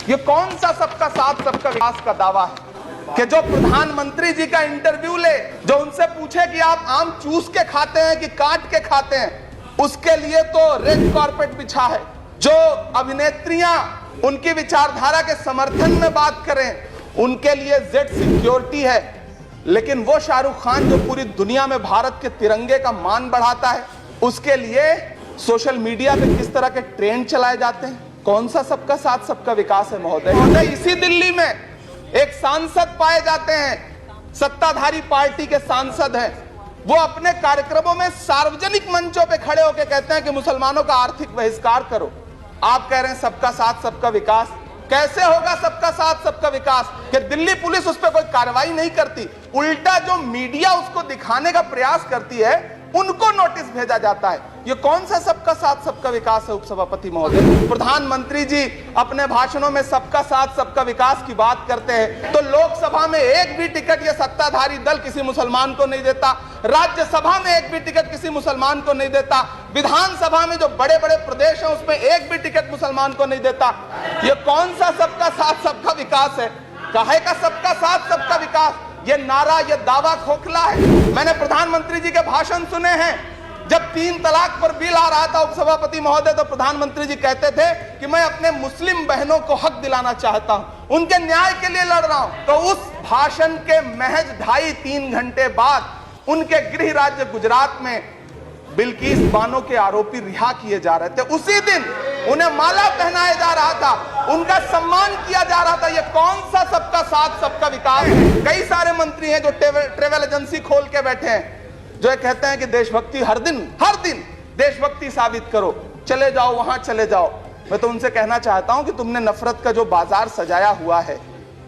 ये कौन सा सबका साथ सबका विकास का दावा है कि जो प्रधानमंत्री जी का इंटरव्यू ले, जो उनसे पूछे कि आप आम चूस के खाते हैं कि काट के खाते हैं, उसके लिए तो रेड कारपेट बिछा है। जो अभिनेत्रियां उनकी विचारधारा के समर्थन में बात करें उनके लिए जेड सिक्योरिटी है, लेकिन वो शाहरुख खान जो पूरी दुनिया में भारत के तिरंगे का मान बढ़ाता है, उसके लिए सोशल मीडिया पे किस तरह के ट्रेंड चलाए जाते हैं। कौन सा सबका साथ सबका विकास है महोदय? इसी दिल्ली में एक सांसद पाए जाते हैं, सत्ताधारी पार्टी के सांसद हैं, वो अपने कार्यक्रमों में सार्वजनिक मंचों पे खड़े होकर कहते हैं कि मुसलमानों का आर्थिक बहिष्कार करो। आप कह रहे हैं सबका साथ सबका विकास। कैसे होगा सबका साथ सबका विकास कि दिल्ली पुलिस उस पर कोई कार्रवाई नहीं करती, उल्टा जो मीडिया उसको दिखाने का प्रयास करती है उनको नोटिस भेजा जाता है। ये कौन सा सबका साथ सबका विकास है उपसभापति महोदय? प्रधानमंत्री जी अपने भाषणों में सबका साथ सबका विकास की बात करते हैं तो लोकसभा में एक भी टिकट ये सत्ताधारी दल किसी मुसलमान को नहीं देता, राज्यसभा में एक भी टिकट किसी मुसलमान को नहीं देता, विधानसभा में जो बड़े बड़े प्रदेश है उसमें एक भी टिकट मुसलमान को नहीं देता। ये कौन सा सबका साथ सबका विकास है? काहे का सबका साथ सबका विकास? ये नारा, ये दावा खोखला है। मैंने प्रधानमंत्री जी के भाषण सुने हैं। जब 3 तलाक पर बिल आ रहा था उपसभापति महोदय, तो प्रधानमंत्री जी कहते थे कि मैं अपने मुस्लिम बहनों को हक दिलाना चाहता हूं, उनके न्याय के लिए लड़ रहा हूं। तो उस भाषण के महज 2.5-3 घंटे बाद उनके गृह राज्य गुजरात में बिल्किस बानो के आरोपी रिहा किए जा रहे थे। उसी दिन उन्हें माला पहनाया जा रहा था, उनका सम्मान किया जा रहा था। ये कौन सा सबका साथ सबका विकास है? कई सारे मंत्री हैं जो ट्रेवल एजेंसी खोल के बैठे हैं, जो कहते हैं कि देशभक्ति हर दिन देशभक्ति साबित करो, चले जाओ वहां चले जाओ। मैं तो उनसे कहना चाहता हूं कि तुमने नफरत का जो बाजार सजाया हुआ है,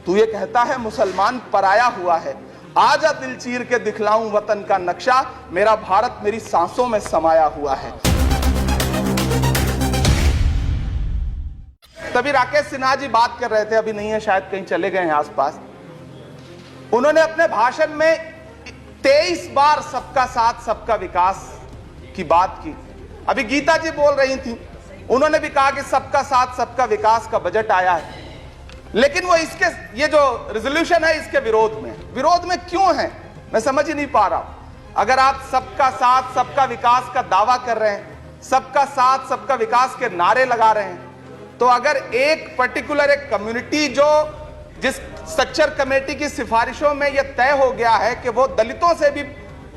तू ये कहता है मुसलमान पराया हुआ है, आजा दिल चीर के दिखलाऊं वतन का नक्शा, मेरा भारत मेरी सांसों में समाया हुआ है। तभी राकेश सिन्हा जी बात कर रहे थे, अभी नहीं है शायद, कहीं चले गए हैं आसपास। उन्होंने अपने भाषण में 23 बार सबका साथ सबका विकास की बात की। अभी गीता जी बोल रही थी, उन्होंने भी कहा कि सबका साथ सबका विकास का बजट आया है, लेकिन वो इसके ये जो रेजोल्यूशन है इसके विरोध में क्यों है, मैं समझ ही नहीं पा रहा हूं। अगर आप सबका साथ सबका विकास का दावा कर रहे हैं, सबका साथ सबका विकास के नारे लगा रहे हैं, तो अगर एक पर्टिकुलर एक कम्युनिटी जो जिस स्ट्रक्चर कमेटी की सिफारिशों में यह तय हो गया है कि वो दलितों से भी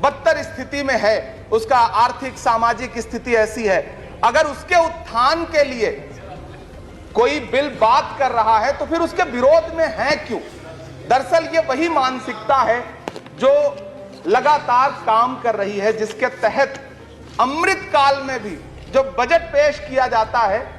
बदतर स्थिति में है, उसका आर्थिक सामाजिक स्थिति ऐसी है, अगर उसके उत्थान के लिए कोई बिल बात कर रहा है तो फिर उसके विरोध में है क्यों? दरअसल ये वही मानसिकता है जो लगातार काम कर रही है, जिसके तहत अमृत काल में भी जो बजट पेश किया जाता है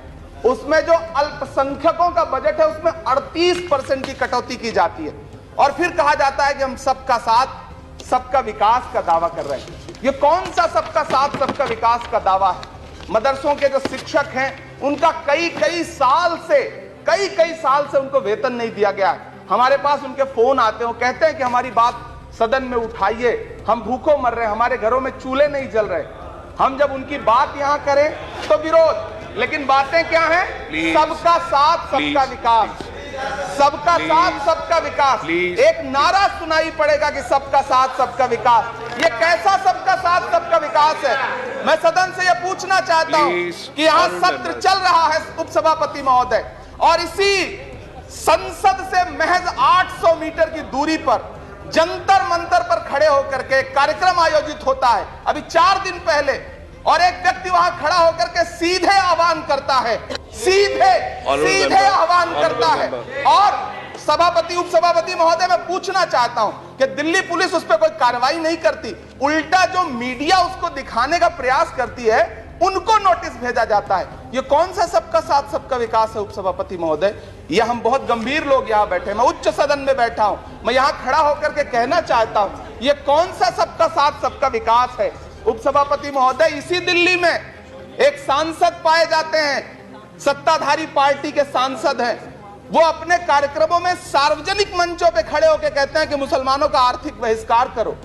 उसमें जो अल्पसंख्यकों का बजट है उसमें 38% की कटौती की जाती है और फिर कहा जाता है कि हम सबका साथ सबका विकास का दावा कर रहे हैं। ये कौन सा सबका साथ सबका विकास का दावा है? मदरसों के जो शिक्षक हैं उनका कई साल से उनको वेतन नहीं दिया गया है। हमारे पास उनके फोन आते हैं, वो कहते हैं कि हमारी बात सदन में उठाइए, हम भूखों मर रहे हैं, हमारे घरों में चूल्हे नहीं जल रहे। हम जब उनकी बात यहां करें तो विरोध, लेकिन बातें क्या हैं? सबका साथ सबका विकास, सबका साथ सबका विकास। एक नारा सुनाई पड़ेगा कि सबका साथ सबका विकास। ये कैसा सबका साथ सबका विकास है? मैं सदन से यह पूछना चाहता हूं कि यहां सत्र चल रहा है उपसभापति महोदय, और इसी संसद से महज 800 मीटर की दूरी पर जंतर मंतर पर खड़े होकर के कार्यक्रम आयोजित होता है अभी 4 दिन पहले, और एक व्यक्ति वहां खड़ा होकर के सीधे आह्वान करता है, सीधे आह्वान करता है। और सभापति उपसभापति महोदय, मैं पूछना चाहता हूं कि दिल्ली पुलिस उस पर कोई कार्रवाई नहीं करती, उल्टा जो मीडिया उसको दिखाने का प्रयास करती है उनको नोटिस भेजा जाता है। ये कौन सा सबका साथ सबका विकास है उपसभापति महोदय? ये हम बहुत गंभीर लोग यहां बैठे, मैं उच्च सदन में बैठा हूं, मैं यहां खड़ा होकर के कहना चाहता हूं ये कौन सा सबका साथ सबका विकास है? उपसभापति महोदय, इसी दिल्ली में एक सांसद पाए जाते हैं, सत्ताधारी पार्टी के सांसद हैं, वो अपने कार्यक्रमों में सार्वजनिक मंचों पे खड़े होकर कहते हैं कि मुसलमानों का आर्थिक बहिष्कार करो।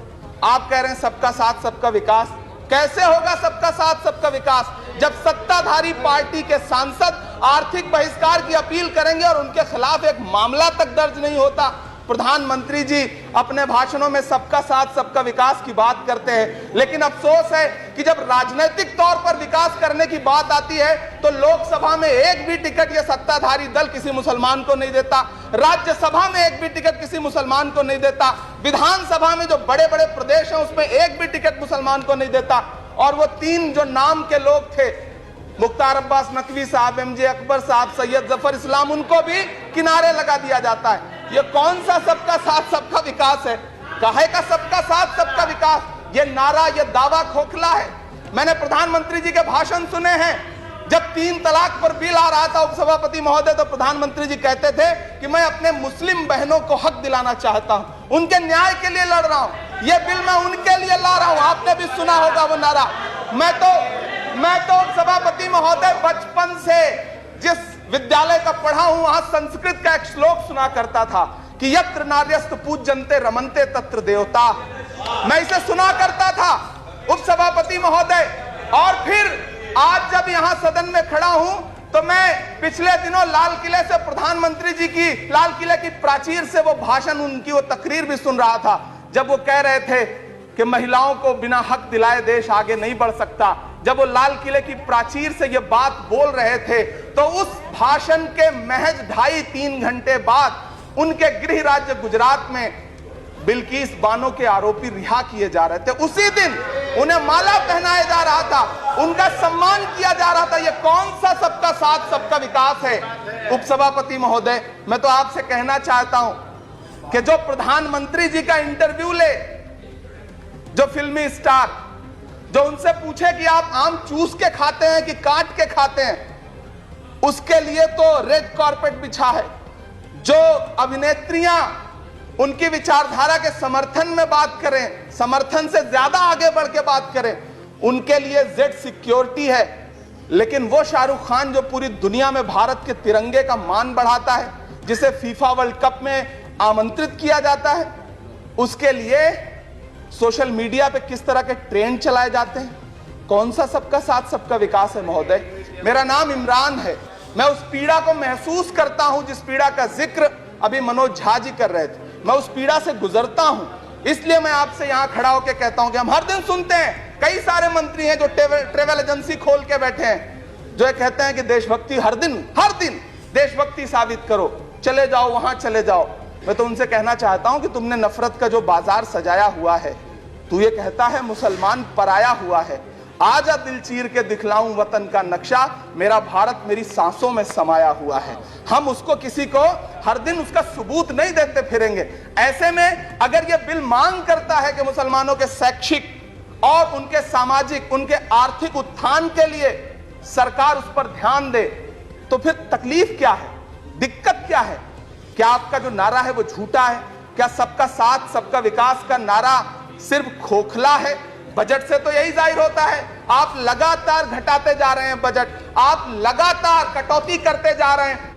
आप कह रहे हैं सबका साथ सबका विकास। कैसे होगा सबका साथ सबका विकास जब सत्ताधारी पार्टी के सांसद आर्थिक बहिष्कार की अपील करेंगे और उनके खिलाफ एक मामला तक दर्ज नहीं होता। प्रधानमंत्री जी अपने भाषणों में सबका साथ सबका विकास की बात करते हैं, लेकिन अफसोस है कि जब राजनीतिक तौर पर विकास करने की बात आती है तो लोकसभा में एक भी टिकट ये सत्ताधारी दल किसी मुसलमान को नहीं देता, राज्यसभा में एक भी टिकट किसी मुसलमान को नहीं देता, विधानसभा में जो बड़े बड़े प्रदेश हैं उसमें एक भी टिकट मुसलमान को नहीं देता। और वो तीन जो नाम के लोग थे, मुख्तार अब्बास नकवी साहब, एमजे अकबर साहब, सैयद जफर इस्लाम, उनको भी किनारे लगा दिया जाता है। ये कौन सा सबका साथ सबका विकास है? काहे का सबका साथ सबका विकास? ये नारा, ये दावा खोखला है। मैंने प्रधानमंत्री जी के भाषण सुने हैं। जब 3 तलाक पर बिल आ रहा था उपसभापति महोदय, तो प्रधानमंत्री जी कहते थे कि मैं अपने मुस्लिम बहनों को हक दिलाना चाहता हूं, उनके न्याय के लिए लड़ रहा हूं, ये बिल मैं उनके लिए ला रहा हूं। आपने भी सुना होगा वो नारा। मैं तो उपसभापति महोदय बचपन से जिस विद्यालय का पढ़ा हूं वहां संस्कृत का एक श्लोक सुना करता था कि यत्र नार्यस्त पूज्यन्ते रमन्ते तत्र देवता। मैं इसे सुना करता था उपसभापति महोदय। और फिर आज जब यहां सदन में खड़ा हूं तो मैं पिछले दिनों लाल किले से प्रधानमंत्री जी की, लाल किले की प्राचीर से वो भाषण, उनकी वो तकरीर भी सुन रहा था, जब वो कह रहे थे कि महिलाओं को बिना हक दिलाए देश आगे नहीं बढ़ सकता। जब वो लाल किले की प्राचीर से ये बात बोल रहे थे तो उस भाषण के महज 2.5-3 घंटे बाद उनके गृह राज्य गुजरात में बिल्किस बानो के आरोपी रिहा किए जा रहे थे। उसी दिन उन्हें माला पहनाया जा रहा था, उनका सम्मान किया जा रहा था। ये कौन सा सबका साथ सबका विकास है? उपसभापति महोदय, मैं तो आपसे कहना चाहता हूं कि जो प्रधानमंत्री जी का इंटरव्यू ले, जो फिल्मी स्टार, जो उनसे पूछे कि आप आम चूस के खाते हैं कि काट के खाते हैं, उसके लिए तो रेड कार्पेट बिछा है। जो अभिनेत्रियां उनकी विचारधारा के समर्थन में बात करें, समर्थन से ज्यादा आगे बढ़ के बात करें, उनके लिए जेड सिक्योरिटी है। लेकिन वो शाहरुख खान जो पूरी दुनिया में भारत के तिरंगे का मान बढ़ाता है, जिसे फीफा वर्ल्ड कप में आमंत्रित किया जाता है, उसके लिए सोशल मीडिया पे किस तरह के ट्रेंड चलाए जाते हैं? कौन सा सबका साथ सबका विकास है? महोदय, मेरा नाम इमरान है। मैं उस पीड़ा को महसूस करता हूं जिस पीड़ा का जिक्र अभी मनोज झा जी कर रहे थे। मैं उस पीड़ा से गुजरता हूं, इसलिए मैं आपसे यहां खड़ा होकर कहता हूं कि हम हर दिन सुनते हैं, कई सारे मंत्री हैं जो ट्रेवल एजेंसी खोल के बैठे हैं, जो ये कहते हैं कि देशभक्ति हर दिन देशभक्ति साबित करो, चले जाओ वहां चले जाओ। मैं तो उनसे कहना चाहता हूं कि तुमने नफरत का जो बाजार सजाया हुआ है, तू ये कहता है मुसलमान पराया हुआ है, आजा दिल चीर के दिखलाऊं वतन का नक्शा, मेरा भारत मेरी सांसों में समाया हुआ है। हम उसको किसी को हर दिन उसका सबूत नहीं देते फिरेंगे। ऐसे में अगर ये बिल मांग करता है कि मुसलमानों के शैक्षिक और उनके सामाजिक, उनके आर्थिक उत्थान के लिए सरकार उस पर ध्यान दे, तो फिर तकलीफ क्या है, दिक्कत क्या है? क्या आपका जो नारा है वो झूठा है? क्या सबका साथ सबका विकास का नारा सिर्फ खोखला है? बजट से तो यही जाहिर होता है, आप लगातार घटाते जा रहे हैं बजट, आप लगातार कटौती करते जा रहे हैं।